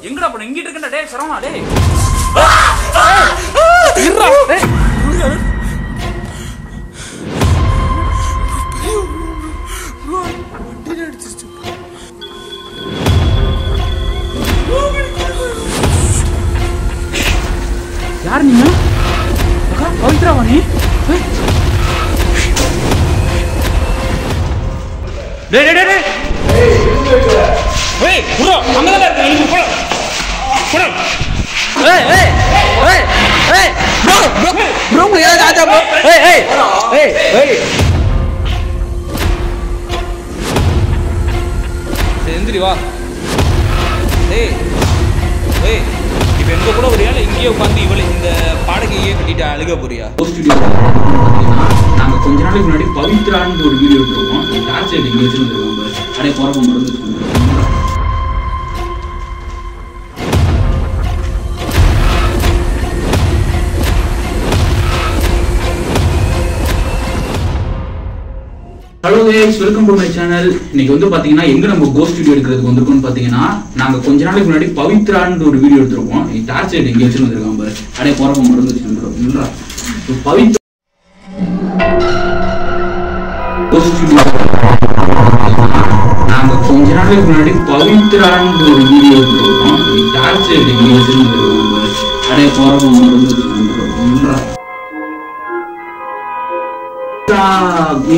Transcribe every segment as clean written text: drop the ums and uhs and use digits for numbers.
எங்கடா போன இங்கிட்டு இருக்கடா டேய் சரவணா டேய் இருடா டேய் ப்ரோ வண்டி அடிச்சிச்சு யார் நீங்க அக்கா பவித்ராவா நீ டேய் டேய் டேய் ஏய் ப்ரோ அங்க தான் இருக்க நீ போடா போடா ஏய் ஏய் ஏய் ஏய் ப்ரோ ப்ரோ ப்ரோ யாரா ஆஜா ப்ரோ ஏய் ஏய் ஏய் ஏய் எந்திரி வா டேய் ஏய் இப்போ எங்க கூட வரியா இல்லை இங்கேயே உட்காந்து இவளை இந்த பாடகையே கட்டிட்டு அழுக போறியா? நாங்கள் கொஞ்ச நாளைக்கு முன்னாடி பவித்ரான்னு ஒரு வீடியோ எடுத்துருக்கோம். டார்ச் லைட் எங்கே வச்சுருந்துருக்கோம் அப்படியே போகிறப்ப மருந்து hello guys, welcome to my channel. இன்னைக்கு வந்து பாத்தீங்கன்னா எங்க நம்ம கோஸ்ட் வீடியோ எடுக்கிறதுக்கு வந்திருக்கோம்னு பாத்தீங்கன்னா நாங்க கொஞ்ச நாளைக்கு முன்னாடி பவித்ரான்னு ஒரு வீடியோ எடுத்திருக்கோம். டார்ச் லைட் எங்க வச்சிருந்திருக்காங்க பாரு, அப்படியே போறப்ப மருந்து வச்சிருந்தோம். பவித்ரா கோஸ்ட் வீடியோ நாங்க கொஞ்ச நாளைக்கு முன்னாடி பவித்ரான்னு ஒரு வீடியோ எடுத்திருக்கோம். டார்ச் லைட் எங்க வச்சிருந்திருக்காங்க பாரு, அப்படியே போறப்ப மருந்து வச்சிருந்தோம்.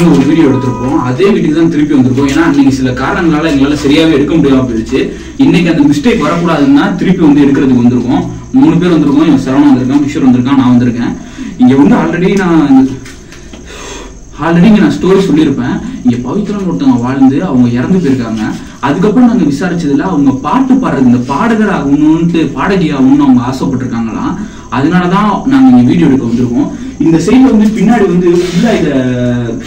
ஒரு வீடியோ எடுத்திருக்கோம். அதே வீட்டுக்கு தான் திருப்பி வந்திருக்கோம். ஏன்னா அன்னைக்கு சில காரணங்களால எங்களால சரியாவே எடுக்க முடியாம போயிடுச்சு. இன்னைக்கு அந்த மிஸ்டேக் வரக்கூடாதுன்னா திருப்பி வந்து எடுக்கிறதுக்கு வந்திருக்கோம். 3 பேர் வந்திருக்கோம். இவன் சரவணன் வந்திருக்கான், கிஷோர் வந்திருக்கான், நான் வந்திருக்கேன். இங்க வந்து ஆல்ரெடி நான் ஸ்டோரி சொல்லியிருப்பேன். இங்க பவித்ரான்னு ஒருத்தவங்க வாழ்ந்து அவங்க இறந்து போயிருக்காங்க. அதுக்கப்புறம் நாங்க விசாரிச்சதுல அவங்க பாட்டு பாடுறது, இந்த பாடகர் ஆகணும்ட்டு பாடகி ஆகணும்னு அவங்க ஆசைப்பட்டிருக்காங்களாம். அதனாலதான் நாங்க இங்க வீடியோ எடுக்க வந்திருக்கோம். இந்த சைட்ல வந்து பின்னாடி வந்து ஃபுல்லா இத,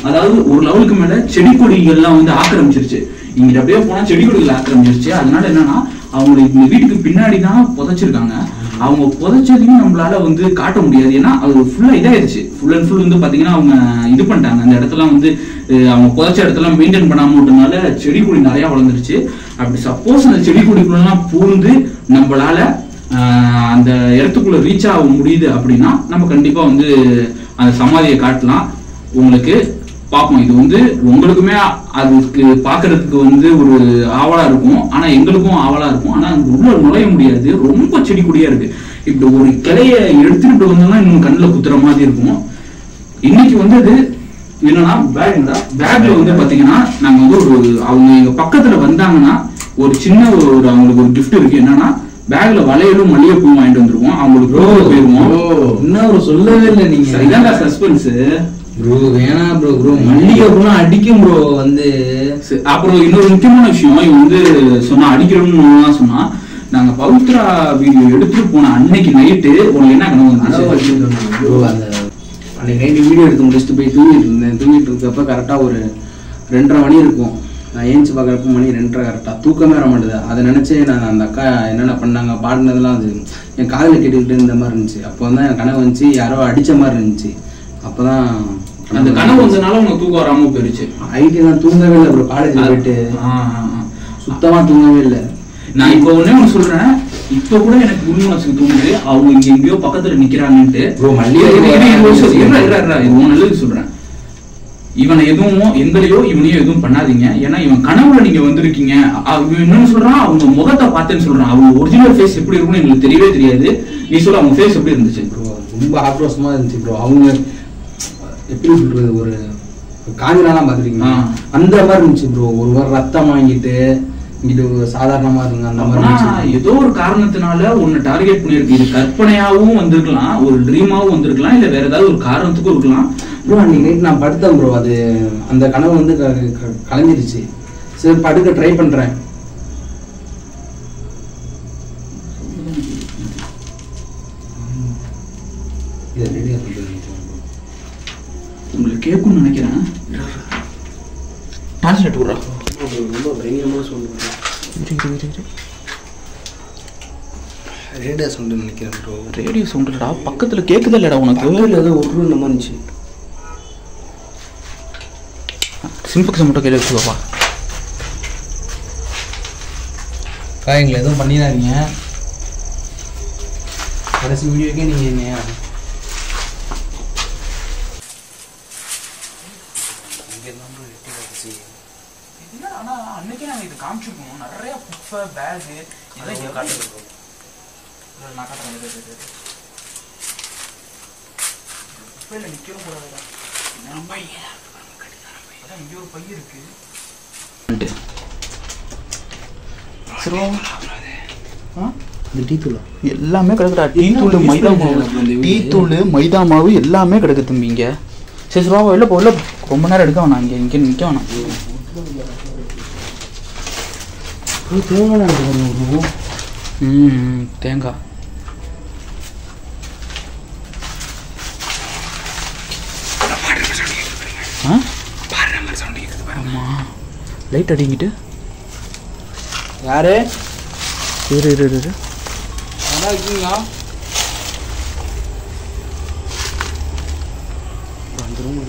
அதாவது ஒரு லெவலுக்கு மேல செடி கொடிகள்லாம் வந்து ஆக்கிரமிச்சிருச்சு. இங்க அப்படியே போனா செடி கொடிகள் ஆக்கிரமிச்சிருச்சு. அதனால என்னன்னா அவங்களுக்கு இந்த வீட்டுக்கு பின்னாடி தான் புதைச்சிருக்காங்க. அவங்க புதைச்சதையும் நம்மளால வந்து காட்ட முடியாது. ஏன்னா அது ஃபுல்லா இதாயிருச்சு. ஃபுல் அண்ட் ஃபுல் வந்து பாத்தீங்கன்னா அவங்க இது பண்ணிட்டாங்க. அந்த இடத்துல வந்து அவங்க புதைச்ச இடத்துல மெயின்டைன் பண்ணாம விட்டனால செடி கொடி நிறைய வளர்ந்துருச்சு. அப்படி சப்போஸ் அந்த செடி கொடிக்குள்ளலாம் பூந்து நம்மளால அந்த இடத்துக்குள்ள ரீச் ஆக முடியுது அப்படின்னா நம்ம கண்டிப்பா வந்து அந்த சமாதியை காட்டலாம். உங்களுக்கு பார்ப்போம். இது வந்து உங்களுக்குமே அதுக்கு பாக்குறதுக்கு வந்து ஒரு ஆவலா இருக்கும். ஆனா எங்களுக்கும் ஆவலா இருக்கும். ஆனா அது உள்ள நுழைய முடியாது. ரொம்ப செடி கொடியா இருக்கு. இப்படி ஒரு கிளைய எடுத்துட்டு வந்தோம்னா இன்னும் கண்ணில் குத்துற மாதிரி இருக்கும். இன்னைக்கு வந்து அது என்னன்னா பேக்ல வந்து பாத்தீங்கன்னா நாங்க வந்து அவங்க எங்க பக்கத்துல வந்தாங்கன்னா ஒரு சின்ன ஒரு அவங்களுக்கு ஒரு கிஃப்ட் இருக்கு. என்னன்னா பேக்ல வளையலும் மல்லிகைப்பூ வாங்கிட்டு வந்துருவோம். அவங்களுக்கு போயிருவோம். இன்னும் சொல்லவே இல்லை நீங்க. இதான் சஸ்பென்ஸ் ப்ரோ. வேணா ப்ரோ. ப்ரோ மல்லிகைப்பூலாம் அடிக்கும் ப்ரோ வந்து. அப்புறம் இன்னொரு முக்கியமான விஷயம், இவன் வந்து சொன்னா அடிக்கிறோம்னு சொன்னா, நாங்க பவித்ரா வீடியோ எடுத்துட்டு போன அன்னைக்கு நைட்டு உனக்கு என்ன கனவு வந்துச்சு? அந்த அன்னைக்கு நைட்டு வீடியோ எடுத்து முடிச்சுட்டு போய் தூங்கிட்டு இருந்தேன். தூங்கிட்டு இருக்கப்ப கரெக்டா ஒரு 2:30 மணி இருக்கும். நான் ஏஞ்சி பார்க்குறப்ப மணி 2:30 கரெக்டாக. தூக்கமே வர மாட்டேது. அதை நினச்சே நான் அந்த அக்கா என்னென்ன பண்ணாங்க பாடினதெல்லாம் அது என் காதில் கேட்டுக்கிட்டு இருந்த மாதிரி இருந்துச்சு. அப்போ தான் என் கனவு வந்துச்சு, யாரோ அடித்த மாதிரி இருந்துச்சு. அப்போ தான் அந்த கனவு வந்ததுனால உனக்கு தூக்கம் வராமல் போயிடுச்சு. ஐடி நான் தூங்கவே இல்லை ப்ரோ. காலேஜில் போயிட்டு சுத்தமாக தூங்கவே இல்லை. நான் இப்போ ஒன்று சொல்கிறேன். இப்போ கூட எனக்கு உண்மை தூங்குது. அவங்க இங்கே எங்கேயோ பக்கத்தில் நிற்கிறாங்கன்ட்டு. நல்லது சொல்கிறேன். இவனை எதுவும் எங்களையோ இவனையோ எதுவும் பண்ணாதீங்க. ஏன்னா இவன் கனவுல நீங்க வந்திருக்கீங்க. இன்னொன்னு சொல்றான், அவங்க முகத்தை பார்த்தேன்னு சொல்றான். அவங்க ஒரிஜினல் ஃபேஸ் எப்படி இருக்கும்னு எங்களுக்கு தெரியவே தெரியாது. நீ சொல்ல அவங்க ஃபேஸ் எப்படி இருந்துச்சு ப்ரோ? ரொம்ப ஆக்ரோஷமா இருந்துச்சு ப்ரோ. அவங்க எப்படி சொல்றது, ஒரு காஞ்சிலாம் பாத்துருக்கீங்களா அந்த மாதிரி இருந்துச்சு ப்ரோ. ஒரு வாரம் ரத்தம் வாங்கிட்டு இது சாதாரணமா இருங்க அந்த மாதிரி. ஏதோ ஒரு காரணத்தினால உன்னை டார்கெட் பண்ணிருக்கு. இது கற்பனையாவும் வந்திருக்கலாம், ஒரு ட்ரீமாவும் வந்திருக்கலாம், இல்ல வேற ஏதாவது ஒரு காரணத்துக்கும் இருக்கலாம் ப்ரோ. அன்னைக்கு நைட் நான் படுத்தேன் ப்ரோ. அது அந்த கனவு வந்து கலைஞ்சிருச்சு. சரி படுக்க ட்ரை பண்றேன். உங்களுக்கு கேட்கும்னு நினைக்கிறேன். டிரான்ஸ்லேட் விடுறா. ரொம்ப பயங்கரமாக சொல்லுவேன். ரேடியோ சவுண்டு நினைக்கிறேன் ப்ரோ. ரேடியோ சவுண்ட் இல்லடா, பக்கத்துல கேக்குதா இல்லடா உனக்கு? ஏதோ ஒரு நம்ம இருந்துச்சு. சிம்பக்ஸ் மட்டும் கையில் வச்சுக்கோப்பா. எங்களை எதுவும் பண்ணிடாதீங்க. கடைசி வீடியோக்கே நீங்கள் என்னையா ஆனால் அன்னைக்கே நாங்கள் இது காமிச்சிருக்கோம். நிறைய குப்பை பேகு இதெல்லாம் இங்கே காட்டுறது. நான் காட்டுறேன். குப்பையில் நிற்கவும் கூடாது. அதான் இங்கே ஒரு பை இருக்கு. இந்த டீ தூள் எல்லாமே கிடக்குடா. டீ தூள், மைதா மாவு, டீ தூள், மைதா மாவு எல்லாமே கிடக்கு தம்பி இங்கே. சரி வா வெளில போ, வெளில ரொம்ப நேரம் எடுக்க வேணாம். இங்கே நிற்க வேணாம். தேங்காய் ஆமாம். லைட் அடிங்கிட்டு யாரு இரு நல்லா இருக்கீங்களா? அந்த ரூம்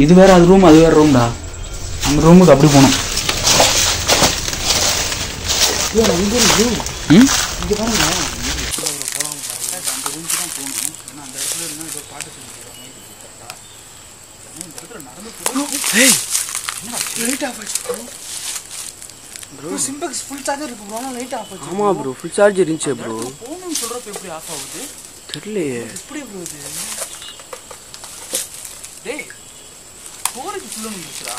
இது வேற, அது ரூம், அது வேற ரூம்டா. அந்த ரூமுக்கு அப்படி போகணும். இங்கே பாருங்க. ஆமா ப்ரோ, ஃபுல் சார்ஜ் இருந்துச்சு ப்ரோ. போகணும்னு சொல்கிறப்ப எப்படி ஆஃப் ஆகுது தெரியலையே. எப்படி ப்ரோ இது? டேய் ஸ்டோரேஜ் ஃபுல்லாக இருந்துச்சுடா.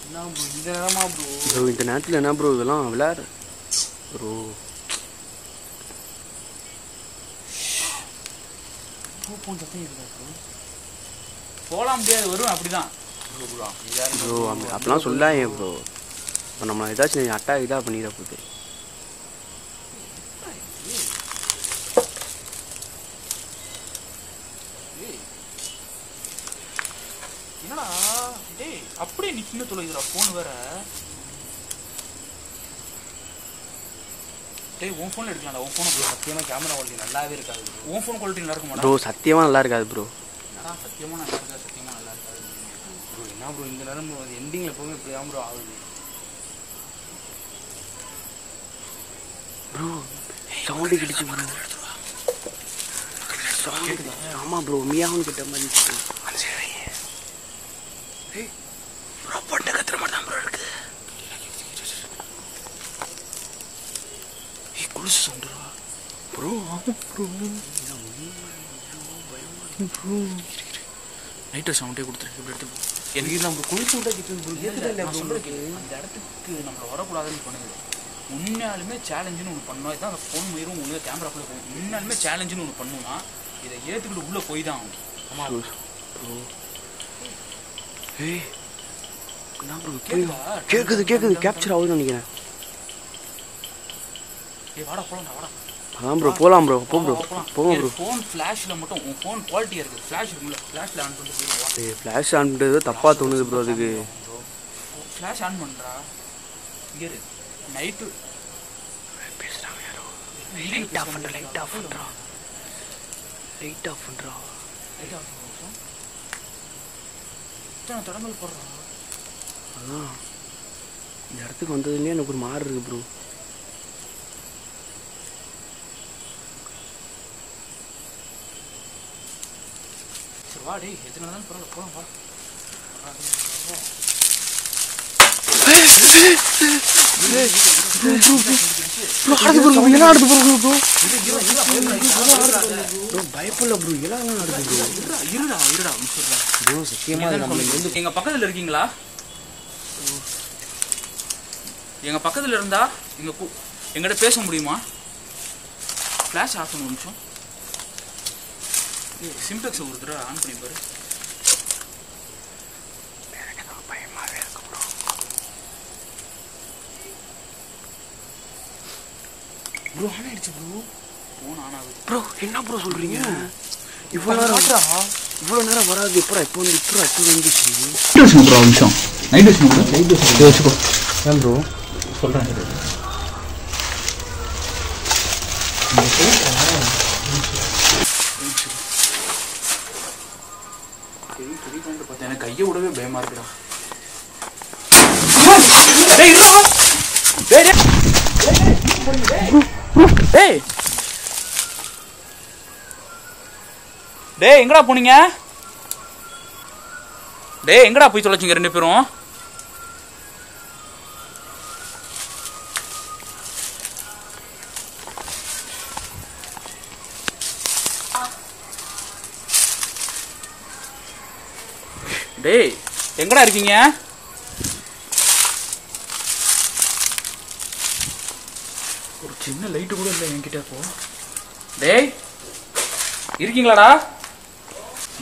என்ன ப்ரோ இந்த நேரமா ப்ரோ? இந்த நேரத்தில் என்ன ப்ரோ இதெல்லாம் விளையாடு ப்ரோ. போகலாம் முடியாது, வரும் அப்படிதான் ப்ரோ. அப்படிலாம் சொல்லாங்க ப்ரோ. இப்போ நம்ம ஏதாச்சும் அட்டாக் இதாக பண்ணிட போகுது. என்னடா டேய் அப்படியே நிற்கின்னு தொலைதுடா ஃபோன் வேற. டேய் உன் ஃபோனில் எடுக்கலாம்டா. உன் ஃபோனை சத்தியமாக கேமரா குவாலிட்டி நல்லாவே இருக்காது. உன் ஃபோன் குவாலிட்டி நல்லா இருக்குமாடா? ப்ரோ சத்தியமாக நல்லா இருக்காது ப்ரோ. என்னடா சத்தியமாக நல்லா இருக்காது, சத்தியமாக நல்லா இருக்காது ப்ரோ. என்ன ப்ரோ இந்த நேரம் எண்டிங்கில் எப்போவுமே இப்படி தான் ப்ரோ ஆகுது ப்ரோ. சவுண்டு கிடிச்சு ப்ரோ. ஆமாம் ப்ரோ, மியாவும் கிட்ட மாதிரி ப்ரோ. பொட்டை கத்துற மாதிரி தான் ப்ரோ இருக்கு. குளிச்சு சவுண்டுரா ப்ரோ. ஆமாம் ப்ரோ. ப்ரோ நைட்டு சவுண்டே கொடுத்துருக்கு. இப்படி எடுத்து எனக்கு நம்ம குளிச்சு விட்டா கிட்ட ப்ரோ. நான் சொல்கிறேன், அந்த இடத்துக்கு நம்மளை வரக்கூடாதுன்னு பண்ணுது. உண்மையாலுமே சேலஞ்சுன்னு ஒன்று பண்ணோம். இதான் அந்த ஃபோன் மயிரும் ஒன்று கேமரா ஃபுல்லாக போகும். உண்மையாலுமே சேலஞ்சுன்னு ஒன்று பண்ணுவோம்னா இதை ஏற்றுக்கிட்டு உள்ளே போய் தான் ஆகும். ஆமாம் ப்ரோ. ஏய் என்ன ப்ரோ கேட்குது கேப்சர் ஆகுதுன்னு நினைக்கிறேன். ஏய் வாடா போகலாம்டா, வாடா. அதான் ப்ரோ போகலாம் ப்ரோ. போவோம் ப்ரோ. ஃபோன் ஃப்ளாஷில் மட்டும் உன் ஃபோன் குவாலிட்டியாக இருக்குது. ஃப்ளாஷ் இருக்குல்ல, ஃப்ளாஷில் ஆன் பண்ணிட்டு போயிடுவா. ஏய் ஃப்ளாஷ் ஆன் பண்ணுறது தப்பாக தோணுது ப்ரோ. அதுக்கு ஃப்ளாஷ் ஆன் பண்ணுறா. இங்கே இரு. நைட்டு பேசுகிறாங்க யாரோ. லைட் ஆஃப் பண்ணுறா. லைட் ஆஃப் பண்ணுறா. இத்தனை தடங்கள் போடுறா. அதான் இந்த இடத்துக்கு வந்ததுலேயே எனக்கு ஒரு மாறு இருக்குது ப்ரோ. சரி வா டேய், எத்தனை தான் பரவாயில்ல, போகலாம் வா. பயப்படல ப்ரோ. எல்லாம் நடக்குது ப்ரோ. எங்க பக்கத்துல இருக்கீங்களா? எங்க பக்கத்துல இருந்தா எங்கிட்ட பேச முடியுமா? ஃபிளாஷ் ஆஃப் பண்ண ஒரு நிமிஷம். சிம்டெக்ஸ் ஒரு தடவை ஆன் பண்ணி பாரு. பயமாவே இருக்கு ப்ரோ. ப்ரோ ஆன் ஆயிடுச்சு ப்ரோ. ஃபோன் ஆன் ஆகுது ப்ரோ. என்ன ப்ரோ சொல்றீங்க? இவ்வளோ நேரம் வராது. இப்போ வந்துச்சு. ப்ரோ ஒரு நிமிஷம். நைட் வச்சுக்கோ. ஏன் ப்ரோ சொல்கிறேன். எனக்கு கையை விடவே பயமா இருக்குடா. டேய் எங்கடா போனீங்க? டேய் எங்கடா போய் தொலைச்சிங்க ரெண்டு பேரும்? டேய் எங்கடா இருக்கீங்க? ஒரு சின்ன லைட்டு கூட இல்லை என்கிட்ட. இப்போ டேய் இருக்கீங்களாடா?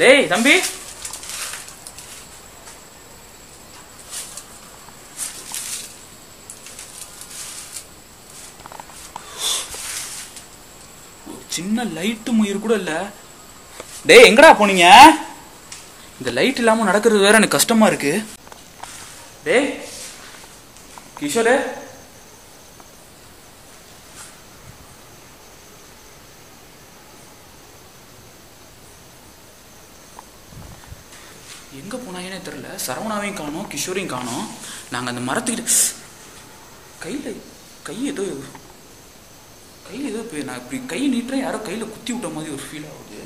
டேய் தம்பி, சின்ன லைட்டு முயிர் கூட இல்ல. டேய் எங்கடா போனீங்க? இந்த லைட் இல்லாம நடக்கிறது வேற எனக்கு கஷ்டமா இருக்கு. டேய் கிஷோர், எங்க போனாங்கன்னே தெரியல. சரவணாவையும் காணோம், கிஷோரையும் காணோம். நாங்க அந்த மரத்துக்கிட்ட கை ஏதோ நான் இப்படி கை நீட்டுறேன், யாரோ கையில குத்தி விட்ட மாதிரி ஒரு ஃபீல் ஆகுது.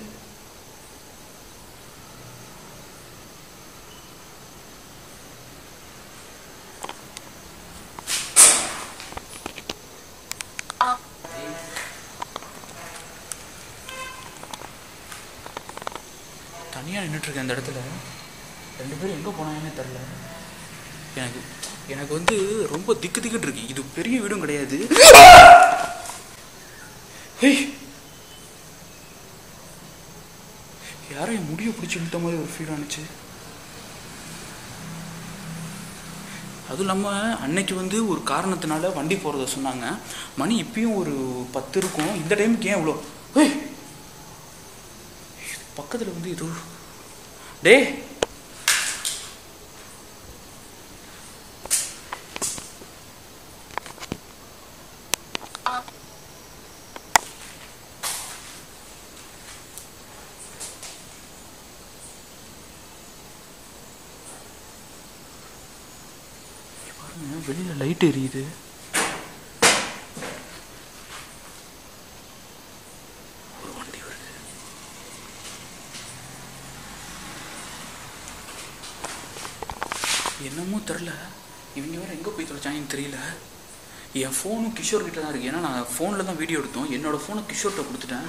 தனியா நின்றுட்டு இருக்கேன் அந்த இடத்துல. ரெண்டு பேரும் எங்க போனாங்கன்னே தெரியல. எனக்கு வந்து ரொம்ப திக்குன்னு இருக்கு. இது பெரிய வீடும் கிடையாது. யாரும் என் முடிய பிடிச்சி இழுத்த மாதிரி ஒரு ஃபீல் ஆனிச்சு. அதுவும் இல்லாமல் அன்னைக்கு வந்து ஒரு காரணத்தினால வண்டி போகிறத சொன்னாங்க. மணி இப்பயும் ஒரு 10 இருக்கும். இந்த டைமுக்கு ஏன் இவ்வளோ? பக்கத்தில் வந்து ஏதோ டே வெளியில லைட் எரியுது. ஒரு வண்டி வருது. என்னமோ தெரியல. இவங்க வேற எங்க போய் தொலைச்சாங்கன்னு தெரியல. என் ஃபோனும் கிஷோர் கிட்ட தான் இருக்கு. ஏன்னா நான் ஃபோனில் தான் வீடியோ எடுத்தோம். என்னோட ஃபோனை கிஷோர்கிட்ட கொடுத்துட்டேன்.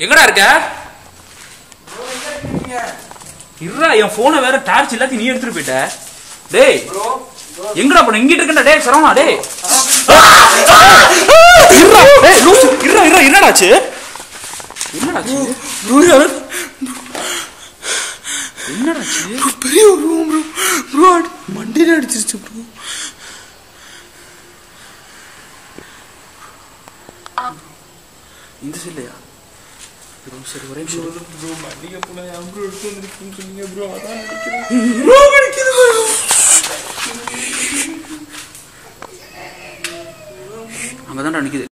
எங்கடா இருக்க? இருடா, என் போனை வேற டார்ச் எல்லாத்தையும் நீ எடுத்துட்டு போயிட்ட. டேய் எங்கடா போன? இங்கிட்டு இருக்கேன்டா. டேய் சரவணா, டேய் இருடா. டேய் லூசு, இருடா. என்னடாச்சு? பெரிய ரூம் ப்ரோ. மண்டியில அடிச்சிருச்சு ப்ரோ. இந்த சைடுலயா? சரி ஒரே ப்ரோ மண்டிக போல ப்ரோ எடுத்து வந்துருக்கீங்க சொன்னீங்க ப்ரோ. அதான் அங்கதான்டா நிக்குது.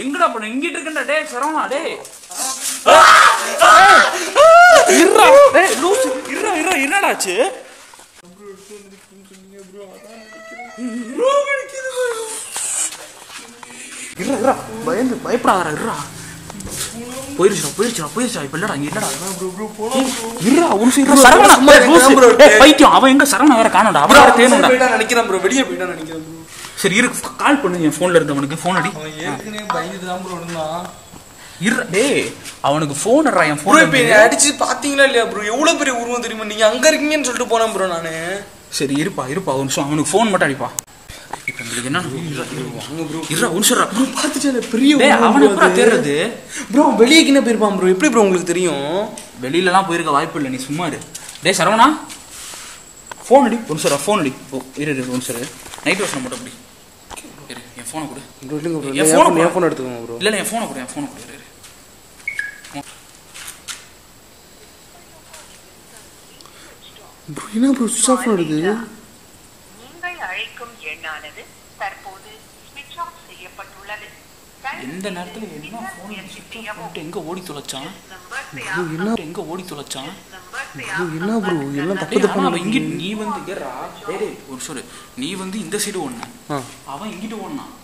எங்கடா போன? இங்கிட்டு இருக்கேன்டா. டேய் சரவணா, டேய் இருடா. டேய் லூசு, இருடா. என்னடாச்சு? ப்ரோ எடுத்து வந்துருக்கீங்க சொன்னீங்க ப்ரோ. அதான் இருடா. பயப்படாதடா. இருடா. போயிருச்சா இப்ப இல்லடா. இங்க இல்லடா. இருடா ஒரு நிமிஷம். சரவணா பைத்தியம். அவன் எங்க? சரவணா வேற காணோம்டா. அவன் வேற தேணும்டா நினைக்கிறேன் ப்ரோ. வெளியே போயிட்டா நினைக்கிறேன் ப்ரோ. சரி இரு, கால் பண்ணு. என் போன்ல இருந்தவனுக்கு போன் அடி. அவன் ஏற்கனவே பயந்துட்டு தான் ப்ரோ இருந்தான். இருடா. டேய் அவனுக்கு போன் அடறா. என் போன் அடிச்சு பாத்தீங்களா இல்லையா ப்ரோ? எவ்வளவு பெரிய உருவம் தெரியுமா? நீங்க அங்க இருக்கீங்கன்னு சொல்லிட்டு போனேன் ப்ரோ நானு. சரி இருப்பா ஒரு நிமிஷம். அவனுக்கு போன் மட்டும் அடிப்பா. இப்ப உங்களுக்கு என்ன? இருடா ஒரு நிமிஷம் ப்ரோ. பாத்துச்சா பெரிய அவனை எப்பறம் தேடுறது ப்ரோ? வெளியே கிட்ட போயிருப்பான் ப்ரோ. எப்படி ப்ரோ உங்களுக்கு தெரியும்? வெளியிலலாம் போயிருக்க வாய்ப்பு இல்லை. நீ சும்மா இரு. டேய் சரவணா, போன் அடி. ஒரு நிமிஷம் போன் அடி. இரு ஒரு நிமிஷம். நைட் வாஷ் மட்டும் அப்படி இரு. என் போனை கொடு. என் போன் எடுத்துக்கோங்க ப்ரோ. இல்ல என் போனை கொடு. ப்ரோ என்ன ப்ரோ சுவிட்ச் ஆஃப் ஆகுது? நீங்கள் அழைக்கும் எண்ணானது தற்போது ஸ்விட்ச் ஆஃப் செய்யப்பட்டுள்ளது. எந்த நேரத்தில் என்ன ஃபோன் பண்ணிட்டு எங்கே ஓடி தொலைச்சான் எங்கே ஓடி தொலைச்சான் என்ன ப்ரோ எல்லாம் தப்பு தப்பு இங்கே நீ வந்து ஏறா ஒரு சொல்லு நீ வந்து இந்த சைடு ஓடன அவன் இங்கிட்டு ஓடனான்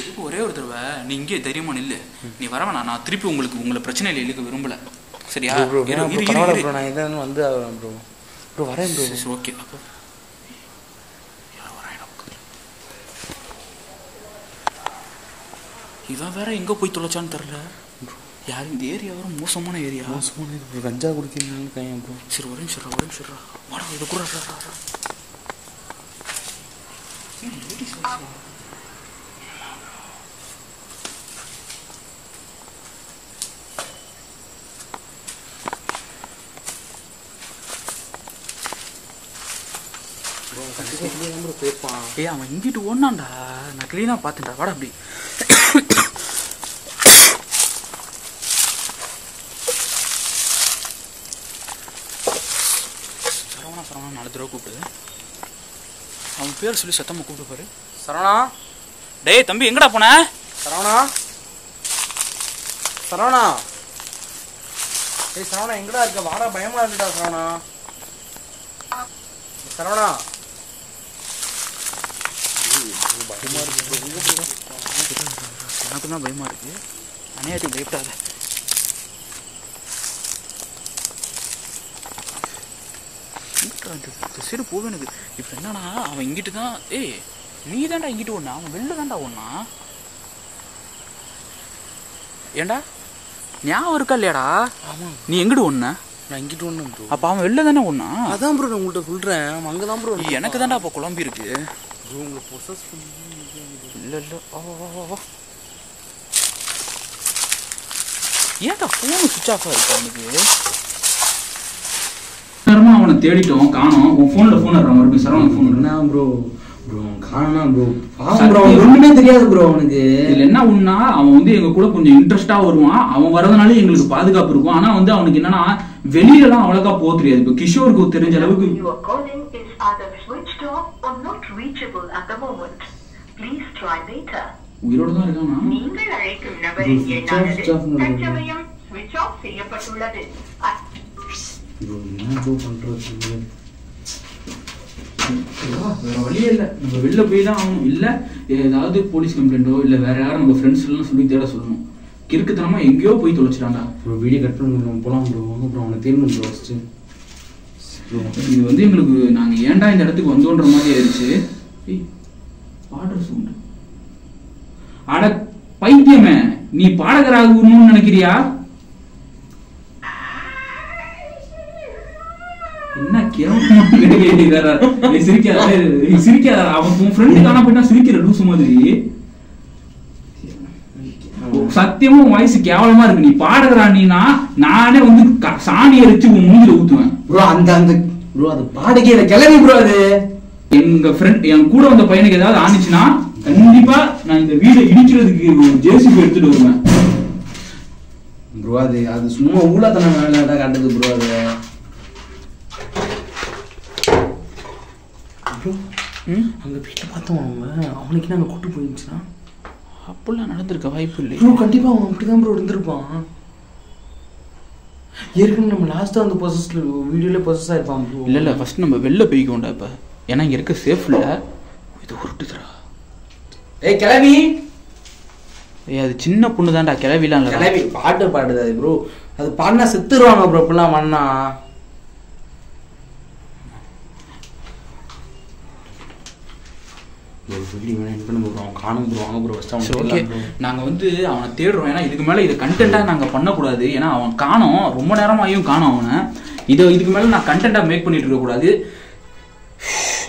எதுக்கு ஒரே ஒரு தடவை நீ இங்கே தைரியமா நில்லு நீ வரவேணா நான் திருப்பி உங்களை பிரச்சனை இல்லை இழுக்க விரும்பல சரியா நான் எதாவது வந்து ப்ரோ ப்ரோ வரேன் ப்ரோ ஓகே அப்போ இவன் வேற எங்கே போய் தொலைச்சான்னு தெரில யார் இந்த ஏரியா வர மோசமான ஏரியா மோசமான கஞ்சா குடிக்கிறாங்க கையா ப்ரோ சரி ஒரே நிமிஷம் வாடா இது கூட அவன் இங்கிட்டு ஓடனான்டா நான் கிளீனா பாத்துட்டா வாடா அப்படி சரவணா 4 தடவை கூப்பிட்டு அவன் பேர் சொல்லி சத்தமா கூப்பிட்டு பாரு. சரவணா டேய் தம்பி எங்கடா போன? சரவணா ஏய் சரவணா எங்கடா இருக்க? வாடா பயமா இருக்குடா சரவணா. சரவணா எனக்கு தான் பயமா இருக்கு. அநியாயத்துக்கு பயப்படாத. சரி போவே எனக்கு இப்ப என்னன்னா அவன் இங்கிட்டு தான் நீ தான்டா இங்கிட்டு ஒண்ணா அவன் வெளில தான்டா ஒண்ணா ஏண்டா ஞாபகம் இருக்கா இல்லையாடா? ஆமா நீ எங்கிட்டு ஒண்ணா? நான் இங்கிட்டு ஒண்ணு ப்ரோ. அப்ப அவன் வெளில தானே ஒண்ணா? அதான் ப்ரோ நான் உங்கள்கிட்ட சொல்றேன். அவன் அங்கதான் ப்ரோ. எனக்கு தான்டா அப்ப குழம்பி இருக்கு ப்ரோ. உங்களை பொசஸ் பண்ணி இல்ல ஏன்டா போன் சுவிட்ச் ஆஃப் ஆயிருக்கு அவனுக்கு? அவனை தேடிட்டோம் காணோம். உன் போன்ல போன் வர்றான் மறுபடியும் சரவணன் போன். என்ன ப்ரோ காணா ப்ரோ ப்ரோ ஒண்ணுமே தெரியாது ப்ரோ அவனுக்கு. இதுல என்ன ஒண்ணா அவன் வந்து எங்க கூட கொஞ்சம் இன்ட்ரெஸ்டா வருவான். அவன் வரதுனால எங்களுக்கு பாதுகாப்பு இருக்கும். ஆனா வந்து அவனுக்கு என்னன்னா வெளியில எல்லாம் அவ்வளோக்கா போக தெரியாது. இப்ப கிஷோருக்கு தெரிஞ்ச அளவுக்கு உயிரோட தான் இருக்கானா? வேற வழியே இல்ல. நம்ம வெளில போய் தான் ஆகணும். இல்ல ஏதாவது போலீஸ் கம்ப்ளைண்டோ இல்ல வேற யாரும் நம்ம ஃப்ரெண்ட்ஸ் எல்லாம் சொல்லி தேட சொல்லணும். கிறுக்குத்தனமா எங்கேயோ போய் தொலைச்சிட்டாங்க. வீடியோ கட் பண்ணி போலாம் ப்ரோ. வாங்க ப்ரோ அவனை தேடணும் ப்ரோ. ஃபர்ஸ்ட் இது வந்து எங்களுக்கு நாங்க ஏன்டா இந்த இடத்துக்கு வந்தோன்ற மாதிரி ஆயிடுச்சு. பாடுற சவுண்ட். அட பைத்தியமே நீ பாடகராகணும்னு நினைக்கிறியா? என்ன சிரிக்காத. அவன் உன் ஃப்ரெண்டு காண போயிட்டா சிரிக்கிற லூசு மாதிரி. சத்தியமும் வயசு கேவலமா இருக்கு. நீ பாடகரா நீனா நானே வந்து சாணி அரிச்சு உன் மூஞ்சில ஊத்துவேன் ப்ரோ. அந்த ப்ரோ அது பாடகிற கிளம்பி ப்ரோ. அது எங்க ஃப்ரெண்ட் என் கூட வந்த பையனுக்கு ஏதாவது ஆனிச்சுன்னா கண்டிப்பா நான் இந்த வீடை இடிக்கிறதுக்கு ஜேசிபி எடுத்துட்டு வருவேன் ப்ரோ. அது சும்மா ஊழத்தனம் வேலை காட்டுது ப்ரோ. அது அங்க வீட்டுல பார்த்தோம். அவனுக்கு நாங்க கூட்டு போயிருந்துச்சுன்னா அப்படிலாம் நடந்திருக்க வாய்ப்பு இல்லை ப்ரோ. கண்டிப்பா அவன் அப்படிதான் ப்ரோ இருந்திருப்பான். ஏற்கனவே நம்ம லாஸ்டா அந்த பொசஸ்ல வீடியோல பொசஸ் ஆயிருப்பான் ப்ரோ. இல்ல ஃபர்ஸ்ட் நம்ம வெளில போய்க்கோண்டா. இப்ப ஏன்னா இங்க இருக்க சேஃப் இல்ல. இது உருட்டுதுடா. கிளவி அது சின்ன பொண்ணு தான்டா. கிளவிலாம் இல்ல. கிளவி பாட்டு பாடுது அது ப்ரோ. அது பாடினா செத்துருவாங்க ப்ரோ. இப்பெல்லாம் மண்ணா நாங்க வந்து அவனை தேடுறோம். ஏன்னா இதுக்கு மேல இது கண்டென்ட்டா நாங்க பண்ணக்கூடாது. ஏன்னா அவன் காணோம். ரொம்ப நேரமாயும் காணோம் அவனை. இதுக்கு மேல நான் கண்டென்ட்டா மேக் பண்ணிட்டு இருக்க கூடாது.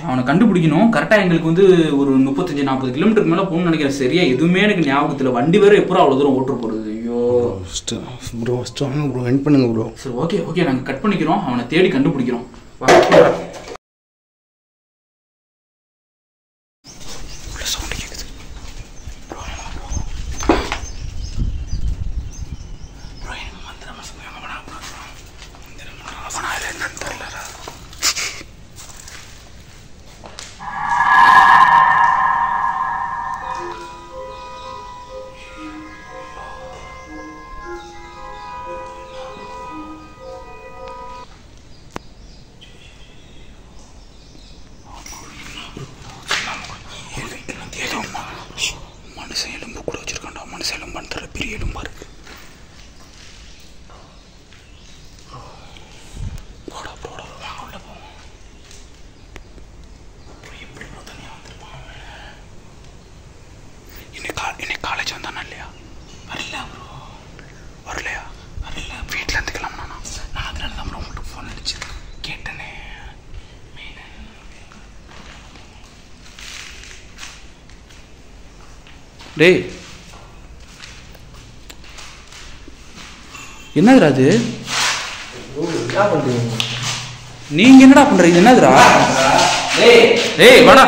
அவனை கண்டுபிடிக்கணும். கரெக்டா எங்களுக்கு வந்து ஒரு 35-40 கிலோமீட்டருக்கு மேல போகணும்னு நினைக்கிறேன். சரியா எதுவுமே எனக்கு ஞாபகத்துல. வண்டி வேற எப்போ அவ்வளவு தூரம் ஓட்டு போறது. ஐயோ ப்ரோ ப்ரோ எண்ட் பண்ணுங்க ப்ரோ. சரி ஓகே நாங்க கட் பண்ணிக்கிறோம். அவனை தேடி கண்டுபிடிக்கிறோம். வந்துடுற பெரிய எலும்பா இருக்கு. போடா போடா வாங்க உள்ள போவோம். எப்படி தனியா வந்துருப்பான். இன்னைக்கு காலேஜ் வந்தானா இல்லையா? வரல ப்ரோ. வரலையா? வரல. வீட்டில் இருந்து கிளம்புனா நான் அதனால தான் ப்ரோ உங்களுக்கு ஃபோன் அடிச்சு கேட்டேனே. டேய் என்னதுடா அது? நீங்க என்னடா பண்றீங்க? என்னதுடா? டேய் வாடா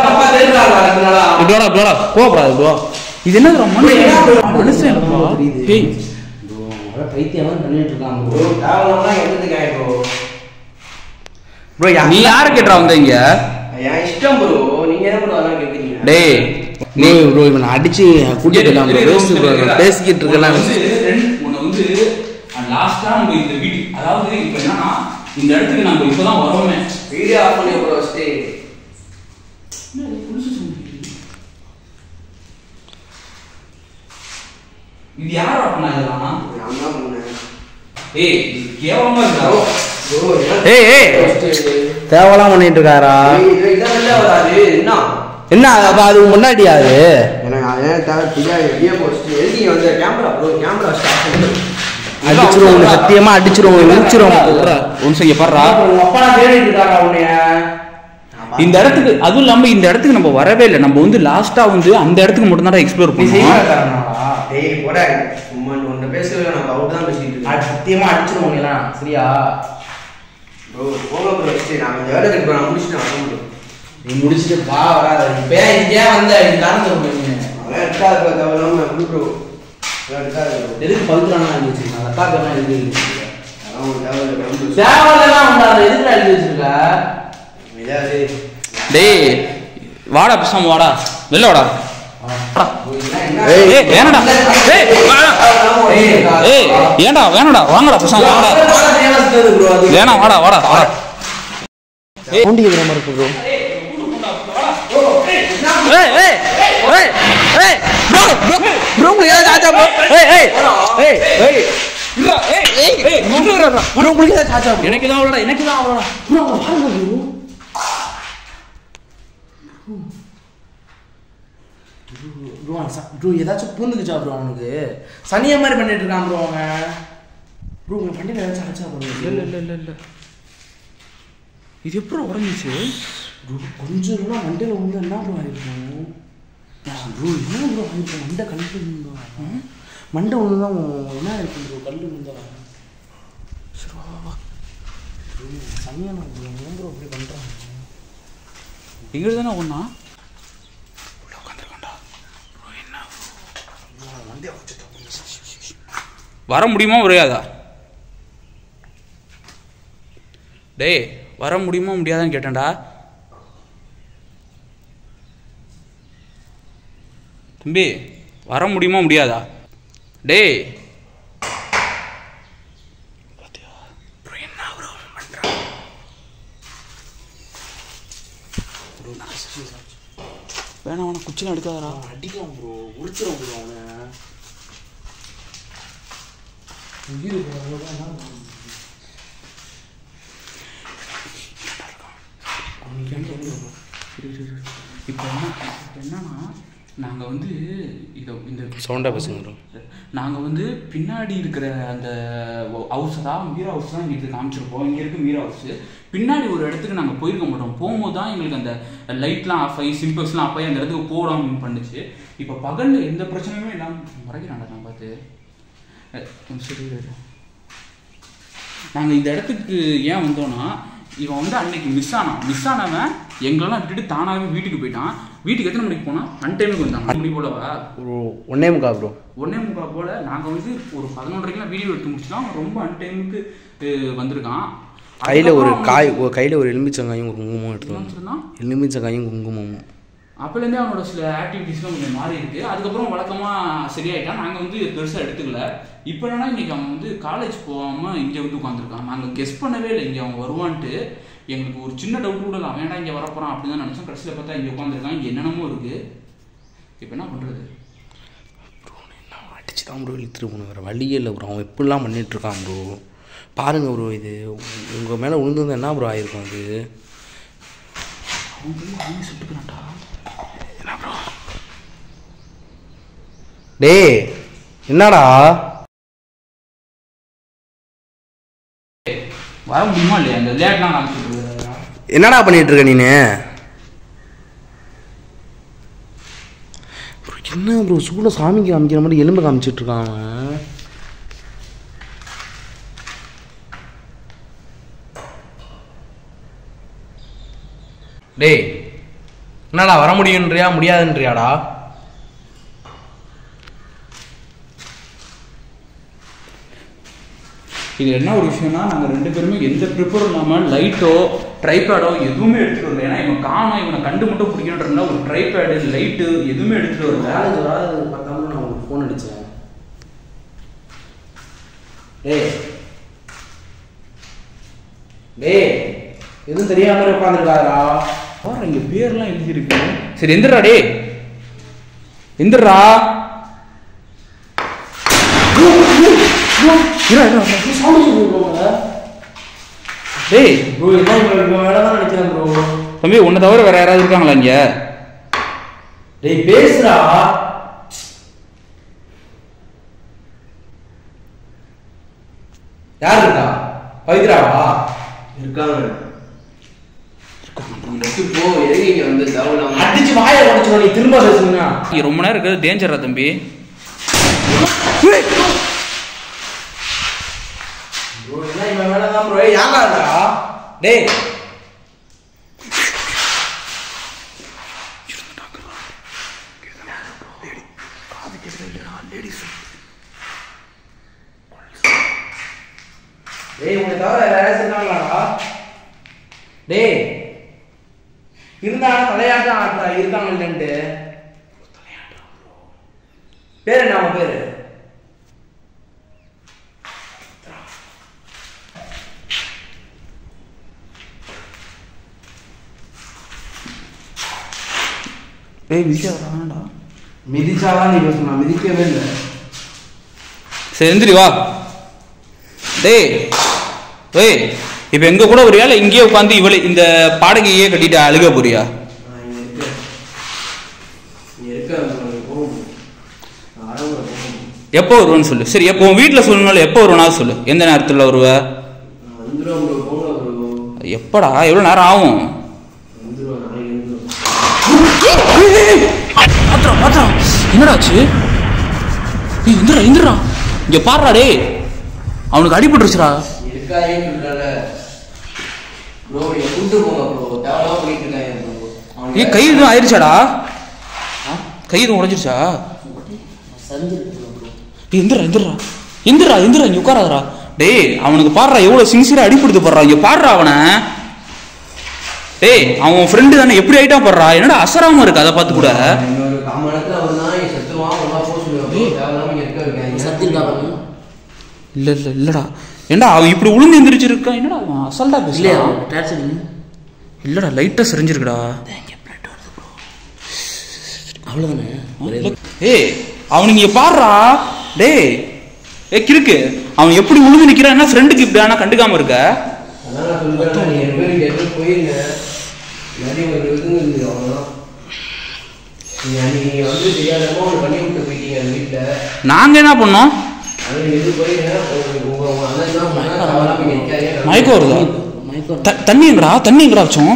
கோபப்படாது ப்ரோ. இது என்னதுடா? மனுஷன் டேய் பைத்தியமா பண்ணிட்டு இருக்காங்க ப்ரோ. நீ யாரை கேட்டா வந்த இங்க? என் இஷ்டம் ப்ரோ. நீங்க என்ன ப்ரோ அதெல்லாம் கேக்குறீங்க? டேய் நீ ப்ரோ இவனை அடிச்சு கூட்டிட்டு பேசிக்கிட்டு இருக்கலாம். உன்னை வந்து லாஸ்டா நம்ம இந்த வீட்டு, அதாவது இப்ப என்னன்னா இந்த இடத்துக்கு நம்ம இப்பதான் வரோமே. வீடியோ ஆஃப் பண்ணி ப்ரோ ஸ்டே. இது யார் பண்ணா இதெல்லாம்? நான் தான் பண்ணேன். ஏய் கேவலமா இருக்கா? ப்ரோ ஏய் தேவலாம் பண்ணிட்டு இருக்காரா? இதெல்லாம் வராது. என்ன அப்ப அது முன்னாடியா? அது எனக்கு அதே தேவை பின்னாடி வெளியே போஸ்ட் எழுதி வந்து கேமரா ப்ரோ கேமரா ஸ்டார்ட் அடிச்சிருவோம். சத்தியமா அடிச்சிருவோம். இழுச்சிருவோம். ஒன் செகண்ட் பாருடா. உங்க அப்பா தேடிட்டு இருக்காரா உன்னைய? இந்த இடத்துக்கு, அதுவும் இல்லாம இந்த இடத்துக்கு நம்ம வரவே இல்லை. நம்ம வந்து லாஸ்டா வந்து அந்த இடத்துக்கு மட்டும் தான் எக்ஸ்ப்ளோர் பண்ணுவோம். டேய் போடா சும்மா ஒன்றை பேசவே நான் அவுட் தான் பேசிட்டு இருக்கேன். சத்தியமா அடிச்சிருவோம் நீலாம். சரியா ப்ரோ? போங்க ப்ரோ. சரி நான் கொஞ்சம் வேலை இருக்கு. நான் முடிச்சுட்டு வரேன் ப்ரோ. நீ முடிச்சுட்டு வா. வராத இப்போ இங்கே வந்த இது காரணம் சொல்லுங்க. அதெல்லாம் எடுக்காது தேவையில்லாம ப்ரோ. அதெல்லாம் எடுக்காது. எதுக்கு பவித்ரானா எழுதி வச்சிருக்கேன்? அக்காக்கெல்லாம் எழுதி வச்சிருக்கேன். அதெல்லாம் தேவையில்லாம் உண்டாது. எதுக்கு எழுதி வச்சிருக்க? டேய் வாடா பேசாம வாடா. வெளில வாடா. வேணடா. ஏன்டா வேணடா. வாங்கடா பேசாம வாடா. வேணா வாடா வாடா வாடா. பூண்டி இருக்கிற மாதிரி இருக்கு ப்ரோ. எனக்கு தான் அவ்வளோடா. எனக்கு தான் அவ்வளோடா. ப்ரோ ஏதாச்சும் பூந்துக்குச்சா ப்ரோ? அவனுக்கு சனியா மாதிரி பண்ணிட்டு இருக்கான் ப்ரோ அவன். ப்ரோ உங்க வண்டியில் ஏதாச்சும் அடிச்சா ப்ரோ? இல்லை இது எப்படி உடஞ்சிச்சு ப்ரோ? கொஞ்சம் ரூபா வண்டியில் வந்து என்ன ப்ரோ ஆயிருக்கும் ப்ரோ? என்ன ப்ரோ ஆயிருக்கும்? மண்டை கல் விழுந்தா? மண்டை ஒன்று தான் என்ன ஆயிருக்கும் ப்ரோ? கல் விழுந்தா சனியான ப்ரோ. ஏன் ப்ரோ அப்படி பண்ணுறாங்க? இங்கே தானே ஒன்றா வர முடியுமா முடியாதா? டேய் வர முடியுமா முடியாதான்னு கேட்டேன்டா. தம்பி வர முடியுமா முடியாதா? டேய் வேணா வேணா குச்சிலாம் எடுக்காதடா. அடிக்கலாம் ப்ரோ. உரிச்சிடும் ப்ரோ அவனை. இப்போ என்னன்னா நாங்கள் வந்து இதை இந்த சவுண்டாக பேசுங்க ப்ரோ. நாங்கள் வந்து பின்னாடி இருக்கிற அந்த ஹவுஸை தான் மீரா ஹவுஸ் தான் எங்களுக்கு காமிச்சிருப்போம். இங்கே இருக்குது மீரா ஹவுஸு. பின்னாடி ஒரு இடத்துக்கு நாங்கள் போயிருக்க மாட்டோம். போகும்போது தான் எங்களுக்கு அந்த லைட்லாம் ஆஃப் ஆகி சிம்பிள்ஸ்லாம் ஆஃப் ஆகி அந்த இடத்துக்கு போடாமல் பண்ணுச்சு. இப்போ பகலில் எந்த பிரச்சனையுமே இல்லாமல் முறைக்கிறாண்டா. நான் பார்த்து சரி நாங்கள் இந்த இடத்துக்கு ஏன் வந்தோன்னா, இவன் வந்து அன்னைக்கு மிஸ் ஆனவன் எங்களெல்லாம் விட்டுட்டு தானாகவே வீட்டுக்கு போயிட்டான். வீட்டுக்கு எத்தனை மணிக்கு போனால் அன்டைமுக்கு வந்தாங்க. மணி போலவா ஒரு 1:45 ப்ரோ. 1:45 போல் நாங்கள் வந்து ஒரு 11:30 வீடியோ எடுத்து முடிச்சுட்டோம். ரொம்ப அன்டைமுக்கு வந்திருக்கான். கையில் ஒரு எலுமிச்சங்காயும் ஒரு குங்குமம் எடுத்து வந்துருந்தான். எலுமிச்சங்காயும் குங்குமமும் அப்போலேருந்தே அவனோட சில ஆக்டிவிட்டீஸ்லாம் கொஞ்சம் மாறி இருக்குது. அதுக்கப்புறம் வழக்கமாக சரியாயிட்டான். நாங்கள் வந்து பெருசாக எடுத்துக்கல. இப்போ என்னன்னா இன்றைக்கி அவன் வந்து காலேஜ் போகாமல் இங்கே வந்து உட்காந்துருக்கான். நாங்கள் கெஸ் பண்ணவே இல்லை இங்கே அவன் வருவான்ட்டு. எங்களுக்கு ஒரு சின்ன டவுட் கூட இல்லை. அவன் ஏன்டா இங்கே வரப்போகிறான் அப்படின்னு தான் நினச்சோம். கடைசியில் பார்த்தா இங்கே உட்காந்துருக்கான். இங்கே என்னென்னமோ இருக்குது. இப்போ என்ன பண்ணுறது? அடிச்சு தான் ப்ரோ இழுத்துட்டு போகணும், வேறு வழியே இல்லை ப்ரோ. அவன் எப்படிலாம் பண்ணிகிட்ருக்கான் ப்ரோ பாருங்கள் ப்ரோ. இது உங்கள் மேலே விழுந்து என்ன ப்ரோ ஆகிருக்கும் அது? சுட்டுக்கிறான்டா. என்ன ப்ரோ? டேய் என்னடா வர முடியுமா இல்லையா? அந்த விளையாட்டுலாம் காமிச்சிட்டு என்னடா பண்ணிட்டு இருக்க நீனு? என்ன ப்ரோ சூட சாமிக்கு காமிக்கிற மாதிரி எலும்பு காமிச்சிட்டு இருக்கான் அவன். டேய் என்னடா வர முடியுன்றியா முடியாதுன்றியாடா? இது என்ன ஒரு விஷயம்னா, நாங்கள் 2 பேருமே எந்த ப்ரிப்பரும் இல்லாமல் லைட்டோ ட்ரைபேடோ எதுவுமே எடுத்துகிட்டு வரல. ஏன்னா இவன் காணும், இவனை கண்டு மட்டும் பிடிக்கணுன்றதுல ஒரு ட்ரைபேடு லைட்டு எதுவுமே எடுத்துகிட்டு வரல. காலேஜ் வராது பார்த்தாலும் நான் உங்களுக்கு ஃபோன் அடித்தேன். டேய் எதுவும் தெரியாம உட்காந்துருக்காரா? பாரு இங்கே பேர்லாம் எழுதியிருக்கு. சரி எந்திரா டே, எந்திரா. டேய் ப்ரோ என்ன வேலை தான் நினைக்கிறேன் ப்ரோ. தம்பி உன்னை தவிர வேற யாராவது இருக்காங்களா இங்க? டேய் பேசுடா. யார் இருக்கா? பவித்ராவா? இருக்காங்க. போ எதுக்கு வந்து தவறாம அடிச்சு வாயை உடைச்சு நீ திரும்ப பேசுனா ரொம்ப நேரம் இருக்கிறது டேஞ்சரா தம்பி. ப்ரோ என்ன இவன் வேலை தான் ப்ரோ. யாரா இருக்கா? டேய் டேய் உன்னை தவிர யாராவது இருக்காங்களாடா? டேய் இருந்தாலும் தலையாட்டம் ஆடுறா இருக்காங்க இல்லைன்ட்டு. பேர் என்ன அவன் பேரு? டேய் விதிச்சாடா. மிதிச்சாதான் நீ பேசணும், நான் மிதிக்கவே இல்லை. சரி எந்திரி வா. டேய் டேய் இப்போ எங்க கூட ஒரு வேலை இங்கேயே உட்காந்து இவளை இந்த பாடகையே கட்டிட்டு அழுக போறியா? எப்போ வருவேன்னு சொல்லு. சரி எப்போ வீட்டில் சொல்லணும், எப்போ வருவனா சொல்லு. எந்த நேரத்தில் வருவ? எப்படா? எவ்வளோ நேரம் ஆகும்? என்னடாச்சு? இந்திரா இந்திரா இங்க பாடுறா. டே அவனுக்கு அடிபட்டுருச்சுடா. கை எதுவும் ஆயிடுச்சாடா? கை எதுவும் உடைஞ்சிருச்சா? இந்திரா இந்திரா இந்திரா இந்திரா இங்க உட்காராதரா. டேய் அவனுக்கு பாடுறா எவ்வளவு சின்சியரா அடிப்படுத்து போடுறா. இங்க பாடுறா அவனை. டேய் அவன் ஃப்ரெண்டு தானே, எப்படி ஆயிட்டா போடுறா. என்னடா அசராம இருக்கு அதை பார்த்து கூட. இல்ல இல்ல இல்லடா. ஏண்டா அவன் இப்படி உளுந்து எந்திரிச்சிருக்கான். என்னடா அவன் அசல்டா பேசல. இல்லடா லைட்டா செறிஞ்சிருக்குடா. ஏய் அவனுக்கு இங்க பாடுறா. டேய் ஏ கிறுக்கு அவன் எப்படி உழுந்து நிக்கிறான். ஃப்ரெண்டுக்கு இப்படி ஆனா கண்டுக்காம இருக்க. நாங்க என்ன பண்ணோம்? மயக்கம் வருதா? தண்ணி எங்கடா? தண்ணி எங்கடா வச்சோம்?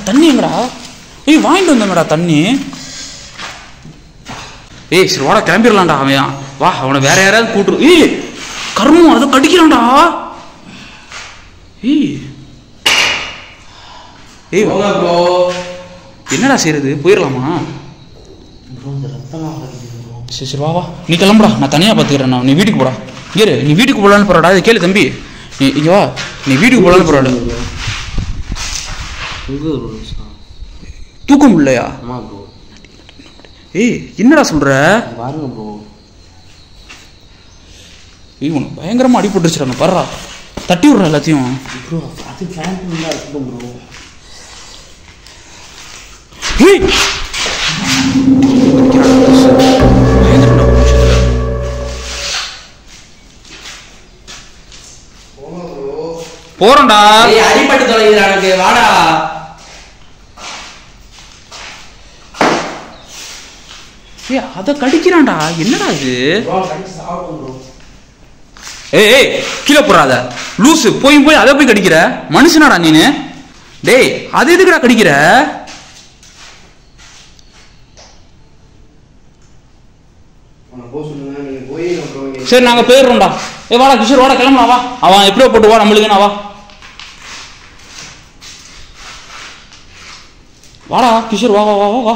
தண்ணி எங்கடா? ஏய் வாங்கிட்டு வந்தோங்கடா தண்ணி. ஏய் சரி வாடா கிளம்பிடலாம்டா. அவன் வா அவனை வேற யாராவது கூட்டுரு. ஏய் கர்மம் அதை கடிக்கிறான்டா. ஏய் ஏய் ப்ரோ என்னடா செய்யறது? போயிடலாமா? சரி சரி வா வா நீ கிளம்புடா, நான் தனியாக பார்த்துக்கிறேன். நீ வீட்டுக்கு போடா. இங்கே நீ வீட்டுக்கு போகலான்னு போறாடா. இதை கேளு தம்பி. நீ இங்கே வா, நீ வீட்டுக்கு போகலான்னு போறாடா. தூக்கம் இல்லையா? ஏய் என்னடா சொல்ற? பாருங்க ப்ரோ. ஏய் உனக்கு பயங்கரமா அடிபட்டுருச்சுடா. பாருடா தட்டி விடுற எல்லாத்தையும். ப்ரோ அது ஃபேன் பண்ணா இருக்கும் ப்ரோ. ஏய் போறோம்டா. ஏய் அடிபட்டு தொலைக்குதுடா எனக்கு, வாடா. ஏய் அத கடிக்கிறான்டா, என்னடா இது? ப்ரோ கடிச்சு சாவணும் ப்ரோ. ஏய் கீழே போறாத லூசு, போய் அதை போய் கடிக்கிற மனுஷனாடா நீனு? டேய் அது எதுக்குடா கடிக்கிற? சரி நாங்க போயிடுறோம்டா. வாடா கிஷோர், வாடா கிளம்பலாம், வா. அவன் எப்படியோ போட்டு வா, நம்மளுக்கு வா. வாடா கிஷோர், வா வா வா வா.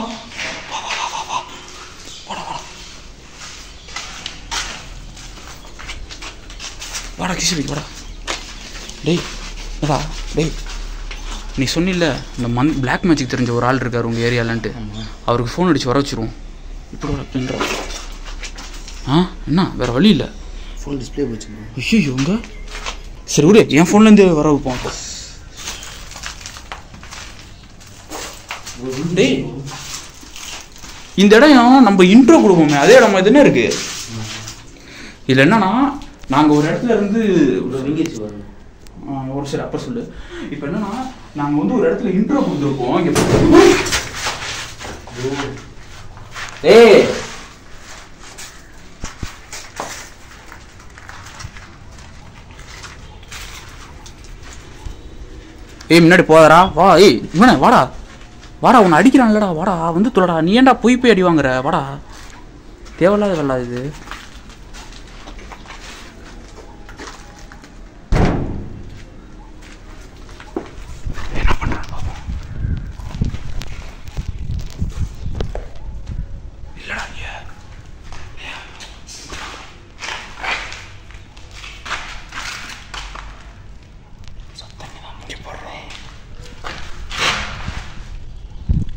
வாடா கிஷோர், வாடா. டேய் வாடா. டேய் நீ சொன்னில்ல இந்த பிளாக் மேஜிக் தெரிஞ்ச ஒரு ஆள் இருக்கார் உங்கள் ஏரியாலன்ட்டு, அவருக்கு ஃபோன் அடிச்சு வர வச்சிருவோம். இப்படி வர பின்ற. என்ன வேற வழி இல்லை, ஃபோன் டிஸ்பிளே போச்சு. ஐயோ இவங்க. சரி விடு, என் ஃபோன்லேருந்து வர வைப்போம். டேய் இந்த இடம் நம்ம இன்ட்ரோ கொடுப்போமே அதே இடம் இது என்ன இருக்கு இதில்? என்னன்னா நாங்கள் ஒரு இடத்துல இருந்து ஒரு சரி அப்போ சொல்லு. இப்போ என்னன்னா நாங்கள் வந்து ஒரு இடத்துல இன்ட்ரோ கொடுத்துருக்கோம். ஏய் ஏய் முன்னாடி போதாரா, வா. ஏய் இவனே வாடா வாடா, உன்னை அடிக்கிறான்லடா, வாடா வந்து தொலைடா. நீ ஏன்டா போய் அடி வாங்குற, வாடா. தேவையில்லாத வேலை இது. என்ன பண்றான் பாப்போம். இல்லடா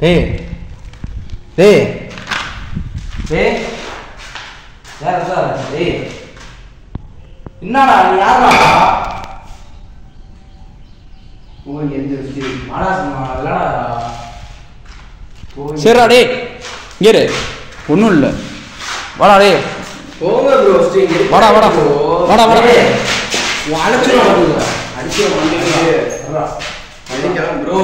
டேய் டேய் டேய் யாரா சார்? டேய் என்னடா நீ யாரா? ஓ எந்த மாடா சொன்னா இல்லடா. சரிடா டேய் இங்கே ஒன்றும் இல்லை, வாடா டே. போங்க ப்ரோ, வாடா வாடா வாடா வாடா. அழைச்சிடும் அடிச்சு ப்ரோ.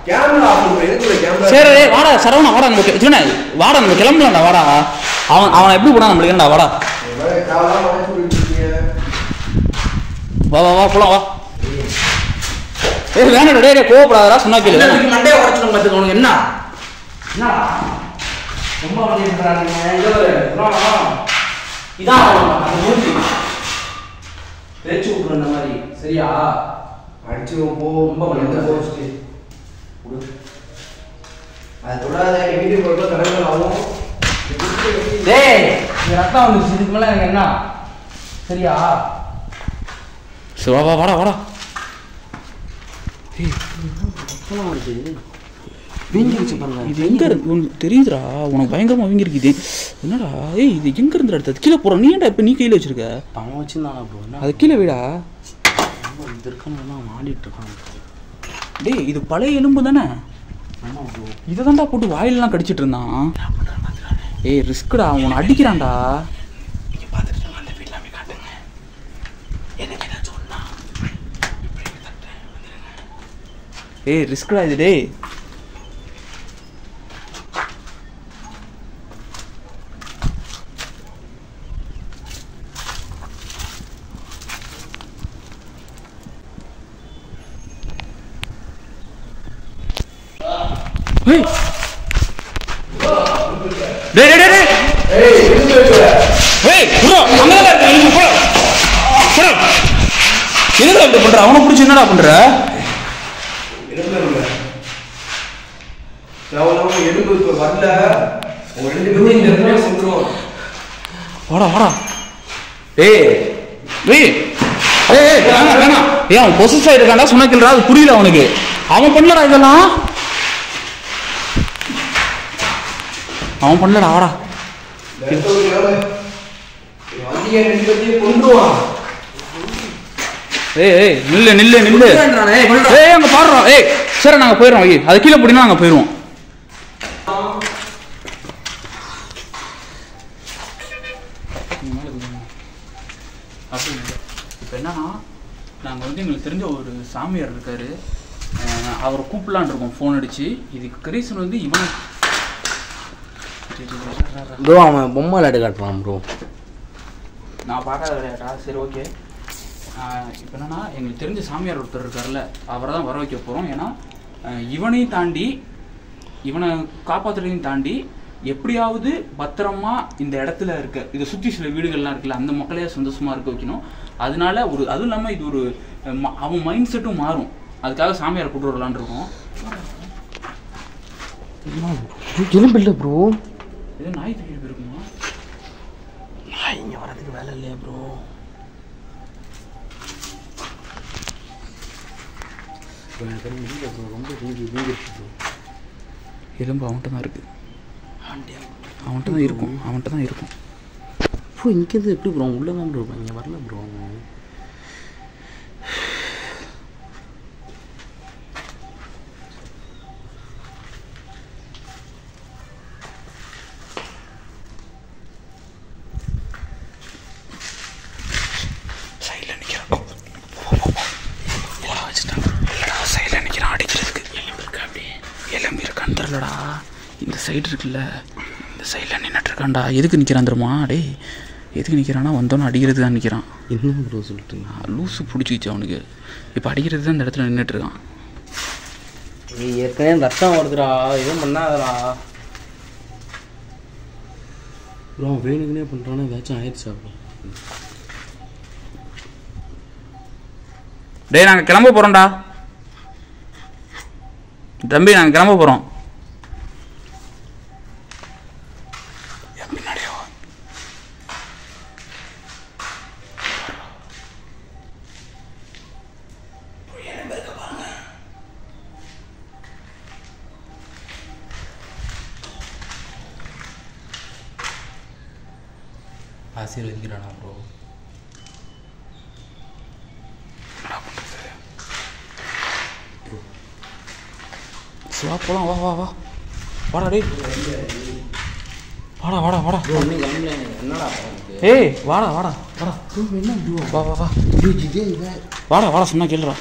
கேமரா ஆஃப் பண்ணு, எதுக்கு கேமரா? சரி டேய் வாடா சரவணா, வாடா நம்ம சொன்ன வாடா, நம்ம கிளம்பலாம்டா, வாடா. அவனை எப்படி போனா நம்மளுக்கு என்னடா, வாடா. வா வா வா போலாம், வா. ஏய் வேணாடா டேய், கோவப்படாதடா, சொன்னா கேளு. மண்டையை உடைச்சிடும் பார்த்துக்க. உனக்கு என்ன என்னடா ரொம்ப பண்ணிடுறாங்க. இதான் பேச்சு விட்டுரு இந்த மாதிரி, சரியா? அடிச்சு போ, ரொம்ப பண்ணி அது தொடாத. வீட்டுக்கு போட்டு கடவுள் ஆகும். டேய் ரத்தம் வந்துச்சு, இதுக்கு மேலே எனக்கு என்ன, சரியா? சரி வா வா வாடா வாடா. வீங்கிருச்சு பாருங்க. இது எங்க இருக்கு உனக்கு தெரியுதுடா? உனக்கு பயங்கரமா வீங்கிருக்கு. என்னடா ஏய் இது எங்க இருந்து எடுத்தது? கீழே போறோம். நீ ஏன்டா இப்ப நீ கையில வச்சிருக்க? அவன் வச்சிருந்தானா ப்ரோ? அது கீழே விடா. இது இருக்கான்னு ஆடிட்டு இருக்கான். டேய் இது பழைய எலும்பு தானே? ஆமா ப்ரோ. இதை தான்டா போட்டு வாயிலெல்லாம் கடிச்சிட்டு இருந்தான். ஏய் ரிஸ்க்குடா, அவனை அடிக்கிறான்டா. நீங்க பார்த்துட்டு அந்த வீட்லாமே காட்டுங்க. எனக்கு என்ன சொன்னா ஏய் ரிஸ்க்குடா இது. டேய் ஏய் டேய் டேய் டேய் ஏய் எங்க போற? ஏய் ப்ரோ அங்கதான் இருக்கு, நீ போ போ. என்னடா இப்படி பண்ற? அவனை பிடிச்சி என்னடா பண்ற? எலும்பு தேவலாம எலும்பு இப்ப வரல. உங்க ரெண்டு பேரும் இந்த இடத்துல சென்றுவோம். வாடா வாடா. ஏய் ஏய் ஏய் வேணா வேணா. ஏய் அவன் பொசஸ் ஆயிருக்கான்டா, சொன்னா கேளுடா, அது புரியல அவனுக்கு. அவன் பண்ணலடா இதெல்லாம், அவன் பண்ணலடா. வாடா ஏய் ஏய் நில்லு நில்லு நில்லு. ஏய் அங்க பாடுறோம். ஏய் சரி நாங்க போயிடுறோம். ஏய் அது கீழே போடினா நாங்க போயிடுவோம். இப்போ என்னன்னா நாங்கள் வந்து எங்களுக்கு தெரிஞ்ச ஒரு சாமியார் இருக்கார், அவரை கூப்பிடலான் இருக்கோம் ஃபோன் அடித்து. இதுக்கு ரீசன் வந்து இவனை ப்ரோ அவன் பொம்மை விளையாட்டு காட்டுறான் ப்ரோ. நான் பார்க்காத விளையாட்டா? சரி ஓகே. இப்போ என்னென்னா எங்களுக்கு தெரிஞ்ச சாமியார் ஒருத்தர் இருக்கார்ல, அவரை தான் வர வைக்க போகிறோம். ஏன்னா இவனையும் தாண்டி இவனை காப்பாற்றுறதையும் தாண்டி எப்படியாவது பத்திரமா இந்த இடத்துல இருக்க இதை சுற்றி சில வீடுகள்லாம் இருக்குல்ல, அந்த மக்களையே சந்தோஷமாக இருக்க வைக்கணும். அதனால அதுவும் இல்லாமல் இது ஒரு அவன் மைண்ட் செட்டும் மாறும். அதுக்காக சாமியாரை கூட்டு வரலான் இருக்கோம். எலும்பு இல்லை ப்ரோ. ஏதோ நாய் தூக்கிட்டு இருக்குமா? நாய் இங்கே வரதுக்கு வேலை இல்லையா ப்ரோ? ரொம்ப எலும்பு அவன்கிட்ட தான் இருக்குது. அவன்கிட்ட தான் இருக்கும், அவன்கிட்ட தான் இருக்கும். ப்ரோ இங்கேருந்து எப்படி ப்ரோ உள்ளே தான் ப்ரோ இங்கே வரல ப்ரோ. தெரிலடா, இந்த சைடு இருக்குல்ல, இந்த சைடில் நின்றுட்டுருக்கான்டா. எதுக்கு நிற்கிறான் தெரியுமா? டேய் எதுக்கு நிற்கிறான்னா வந்தோன்னு அடிக்கிறது தான் நிற்கிறான். என்ன ப்ரோ சொல்லிட்டு லூஸு பிடிச்சிக்கிச்சு அவனுக்கு. இப்போ அடிக்கிறது தான் இந்த இடத்துல நின்றுட்டுருக்கான். ஏற்கனவே ரத்தம் வருதுடா, எதுவும் பண்ணாதடா ப்ரோ. வேணுக்குனே பண்ணுறான்னா ஏதாச்சும் ஆயிடுச்சா ப்ரோ? டேய் நாங்கள் கிளம்ப போகிறோம்டா தம்பி, நாங்கள் கிளம்ப போகிறோம். ஆசீர்வதிக்கிறானா ப்ரோ? வா போலாம், வா வா வா வாடா டேய், வாடா வாடா வாடா. என்னடா ஏய் வாடா வாடா வாடா. என்ன ப்ரோ? வா வா வா வாடா வாடா, சொன்னா கேளுடா.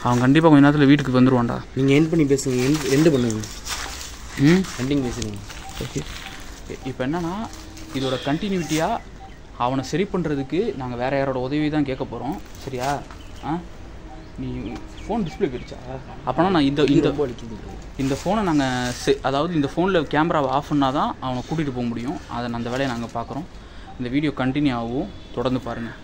அவன் கண்டிப்பாக கொஞ்ச நேரத்தில் வீட்டுக்கு வந்துடுவான்டா. நீங்கள் எண்ட் பண்ணி பேசுங்க, எண்டு பண்ணுங்க. எண்டிங் பேசுங்க. ஓகே. இப்போ என்னன்னா இதோட கண்டினியூட்டியாக அவனை சரி பண்ணுறதுக்கு நாங்கள் வேறு யாரோட உதவி தான் கேட்க போகிறோம். சரியா? நீ ஃபோன் டிஸ்பிளே போயிடுச்சா? அப்போனா நான் இந்த ஃபோனை நாங்கள் அதாவது இந்த ஃபோனில் கேமராவை ஆஃப் பண்ணால் தான் அவனை கூட்டிகிட்டு போக முடியும். அதை அந்த வேலையை நாங்கள் பார்க்குறோம். இந்த வீடியோ கண்டினியூ ஆகும், தொடர்ந்து பாருங்கள்.